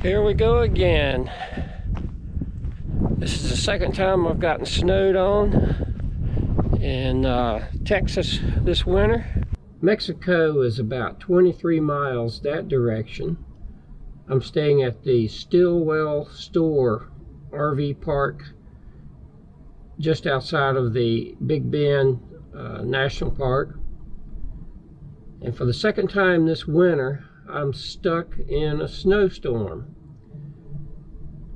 Here we go again. This is the second time I've gotten snowed on in Texas this winter. Mexico is about 23 miles that direction. I'm staying at the Stillwell Store RV park just outside of the Big Bend National Park. And for the second time this winter, I'm stuck in a snowstorm.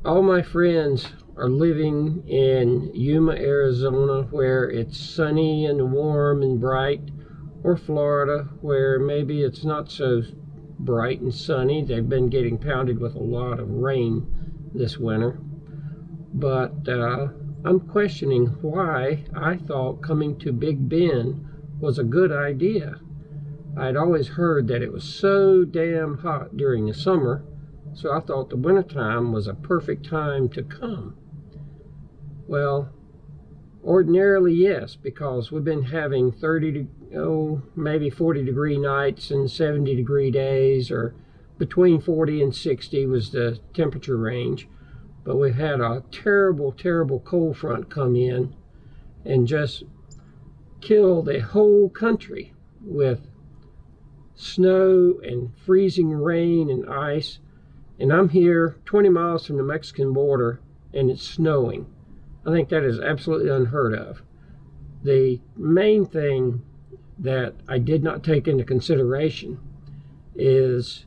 All my friends are living in Yuma, Arizona, where it's sunny and warm and bright, or Florida, where maybe it's not so bright and sunny. They've been getting pounded with a lot of rain this winter. But I'm questioning why I thought coming to Big Bend was a good idea. I'd always heard that it was so damn hot during the summer, so I thought the wintertime was a perfect time to come. Well, ordinarily yes, because we've been having 30 to maybe 40 degree nights and 70 degree days, or between 40 and 60 was the temperature range. But we've had a terrible cold front come in and just kill the whole country with snow and freezing rain and ice. And I'm here 20 miles from the Mexican border and it's snowing. I think that is absolutely unheard of. The main thing that I did not take into consideration is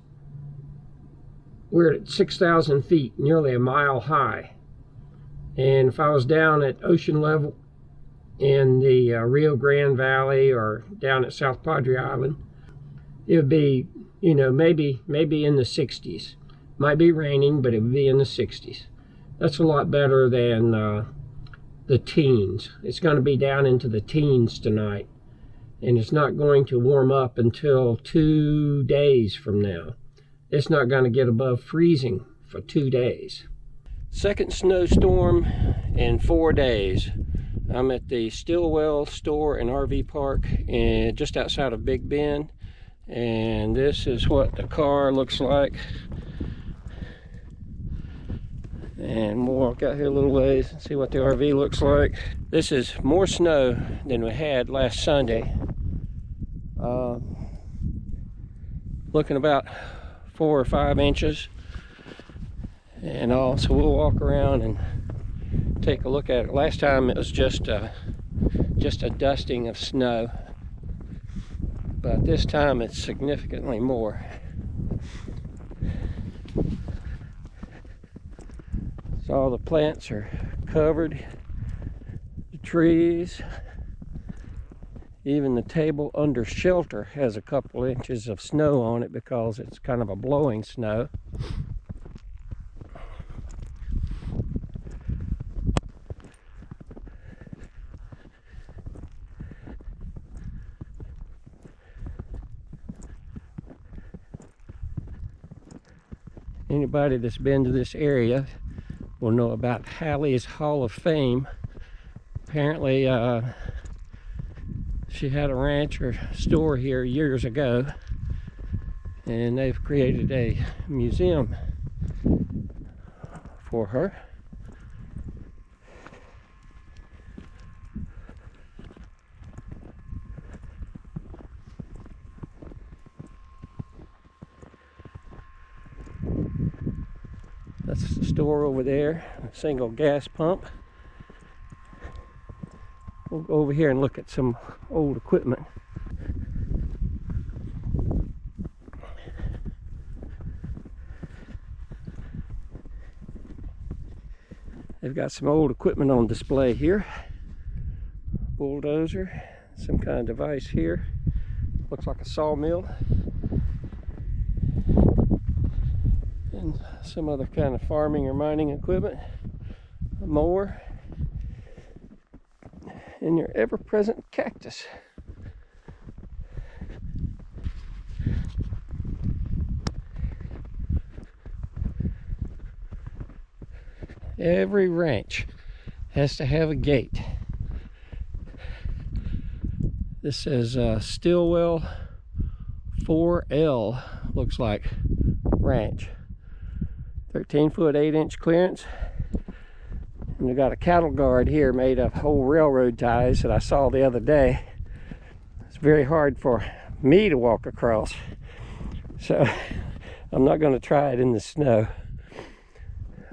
we're at 6,000 feet, nearly a mile high. And if I was down at ocean level in the Rio Grande Valley or down at South Padre Island, it would be, maybe in the 60s. Might be raining, but it would be in the 60s. That's a lot better than the teens. It's going to be down into the teens tonight. And it's not going to warm up until 2 days from now. It's not going to get above freezing for 2 days. Second snowstorm in 4 days. I'm at the Stillwell Store and RV park and just outside of Big Bend. And this is what the car looks like. And we'll walk out here a little ways and see what the RV looks like. This is more snow than we had last Sunday. Looking about 4 or 5 inches and all. So we'll walk around and take a look at it. Last time it was just a dusting of snow, but this time it's significantly more. So all the plants are covered, the trees, even the table under shelter has a couple inches of snow on it because it's kind of a blowing snow. Anybody that's been to this area will know about Hallie's Hall of Fame. Apparently she had a ranch or store here years ago, and they've created a museum for her. That's the store over there, a single gas pump. We'll go over here and look at some old equipment. They've got some old equipment on display here. Bulldozer, some kind of device here. Looks like a sawmill. And some other kind of farming or mining equipment. A mower. And your ever-present cactus. Every ranch has to have a gate. This says Stillwell 4L, looks like, ranch. 13-foot 8-inch clearance. And we got a cattle guard here made of whole railroad ties that I saw the other day. It's very hard for me to walk across, so I'm not going to try it in the snow.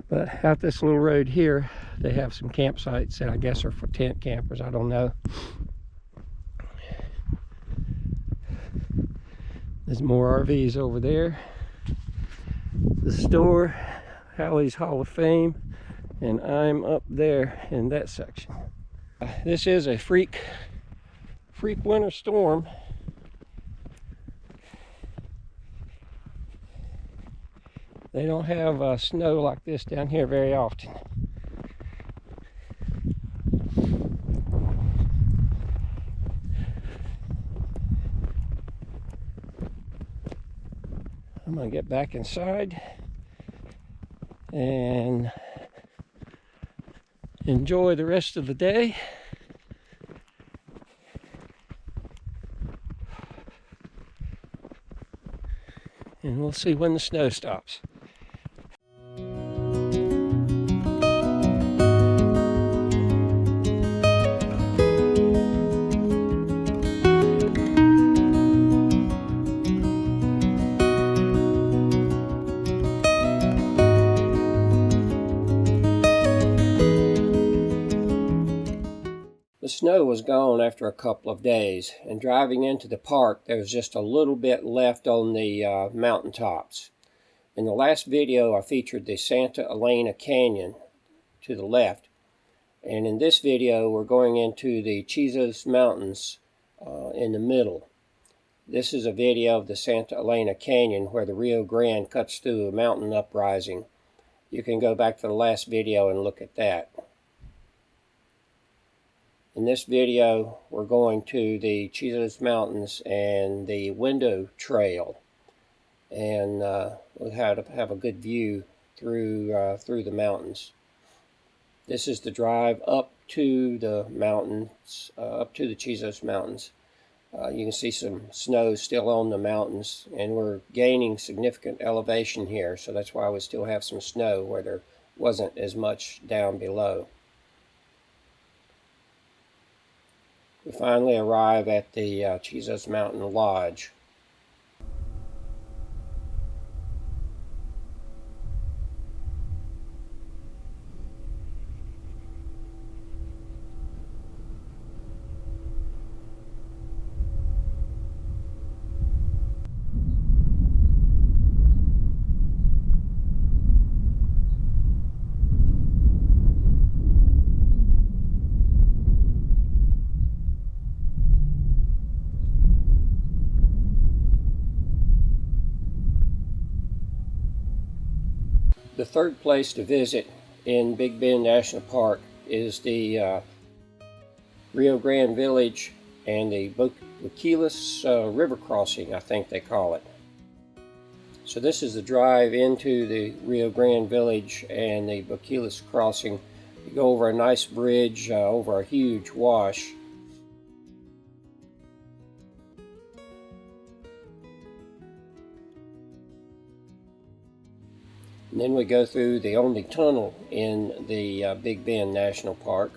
But out this little road here, they have some campsites that I guess are for tent campers. I don't know. There's more RVs over there. The store, Halley's Hall of Fame, and I'm up there in that section. This is a freak winter storm. They don't have snow like this down here very often. I'm gonna get back inside and enjoy the rest of the day. And we'll see when the snow stops. The snow was gone after a couple of days, and driving into the park there was just a little bit left on the mountaintops. In the last video I featured the Santa Elena Canyon to the left, and in this video we're going into the Chisos Mountains in the middle. This is a video of the Santa Elena Canyon where the Rio Grande cuts through a mountain uprising. You can go back to the last video and look at that. In this video, we're going to the Chisos Mountains and the Window Trail, and we'll have a good view through the mountains. This is the drive up to the mountains, up to the Chisos Mountains. You can see some snow still on the mountains, and we're gaining significant elevation here, so that's why we still have some snow where there wasn't as much down below. We finally arrive at the Chisos Mountain Lodge. The third place to visit in Big Bend National Park is the Rio Grande Village and the Boquiles River Crossing, I think they call it. So this is the drive into the Rio Grande Village and the Boquiles Crossing. You go over a nice bridge over a huge wash. And then we go through the only tunnel in the Big Bend National Park.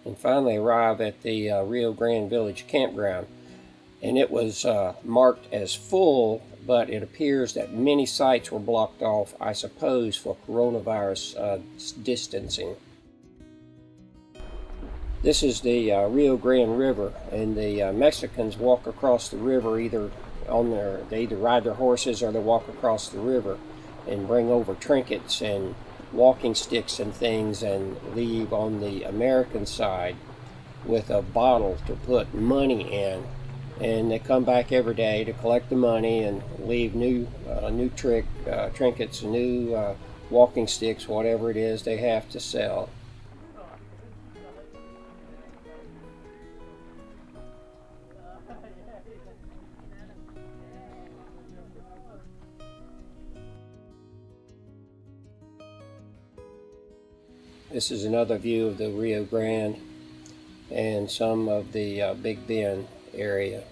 And finally arrive at the Rio Grande Village campground. And it was marked as full, but it appears that many sites were blocked off, I suppose, for coronavirus distancing. This is the Rio Grande River, and the Mexicans walk across the river they either ride their horses or they walk across the river and bring over trinkets and walking sticks and things and leave on the American side with a bottle to put money in. And they come back every day to collect the money and leave new trinkets, new walking sticks, whatever it is they have to sell. This is another view of the Rio Grande and some of the Big Bend area.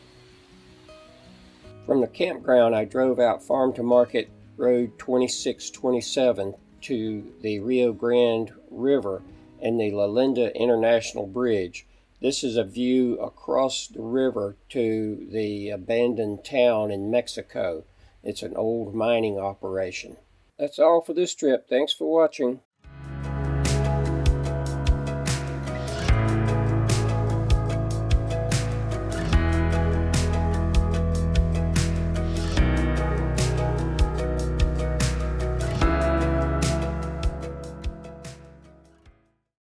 From the campground, I drove out Farm to Market Road 2627 to the Rio Grande River and the La Linda International Bridge. This is a view across the river to the abandoned town in Mexico. It's an old mining operation. That's all for this trip. Thanks for watching.